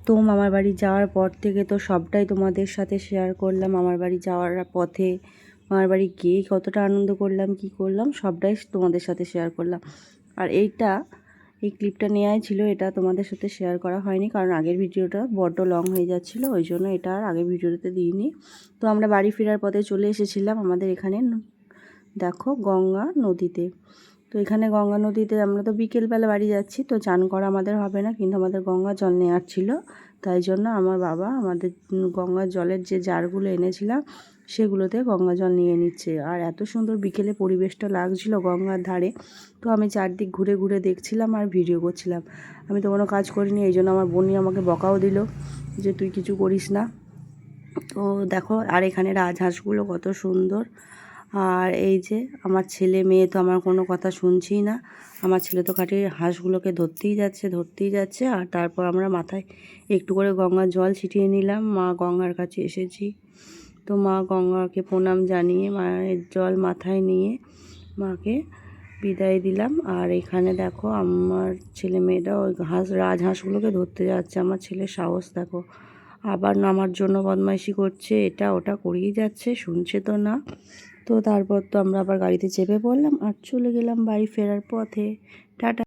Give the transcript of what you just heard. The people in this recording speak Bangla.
তো মামার বাড়ি যাওয়ার পর থেকে তো সবটাই তোমাদের সাথে শেয়ার করলাম। মামার বাড়ি যাওয়ার পথে মামার বাড়ি গিয়ে কতটা আনন্দ করলাম, কি করলাম সবটাই তোমাদের সাথে শেয়ার করলাম। আর এই ক্লিপটা নেওয়াই ছিল, এটা তোমাদের সাথে শেয়ার করা হয়নি কারণ আগের ভিডিওটা বড্ড লং হয়ে যাচ্ছিলো, ওই জন্য এটা আর আগের ভিডিওতে দিইনি। তো আমরা বাড়ি ফেরার পথে চলে এসেছিলাম আমাদের এখানে দেখো গঙ্গা নদীতে। তো এখানে গঙ্গা নদীতে আমরা তো বিকেলবেলা বাড়ি যাচ্ছি, তো চান করা আমাদের হবে না, কিন্তু আমাদের গঙ্গা জল নেওয়ার ছিল। তাই জন্য আমার বাবা আমাদের গঙ্গার জলের যে জারগুলো এনেছিলাম সেগুলোতে গঙ্গা জল নিয়ে নিচ্ছে। আর এত সুন্দর বিকেলে পরিবেশটা লাগছিল গঙ্গার ধারে। তো আমি চারদিক ঘুরে ঘুরে দেখছিলাম আর ভিডিও করছিলাম। আমি তো কোনো কাজ করিনি, এই জন্য আমার বোনই আমাকে বকাও দিল যে তুই কিছু করিস না। তো দেখো, আর এখানে রাজহাঁসগুলো কত সুন্দর। আর এই যে আমার ছেলে মেয়ে তো আমার কোনো কথা শুনছেই না। আমার ছেলে তো খালি হাঁসগুলোকে ধরতেই যাচ্ছে। আর তারপর আমরা মাথায় একটু করে গঙ্গার জল ছিটিয়ে নিলাম। মা গঙ্গার কাছে এসেছি, তো মা গঙ্গাকে প্রণাম জানিয়ে মায়ের জল মাথায় নিয়ে মাকে বিদায় দিলাম। আর এখানে দেখো আমার ছেলে মেয়েরা ওই রাজহাঁসগুলোকে ধরতে যাচ্ছে। আমার ছেলের সাহস দেখো, আবার নামার জন্য বদমাইশি করছে, এটা ওটা করেই যাচ্ছে, শুনছে তো না। তো তারপর তো আমরা আবার গাড়িতে চেপে পড়লাম আর চলে গেলাম বাড়ি ফেরার পথে। টাটা।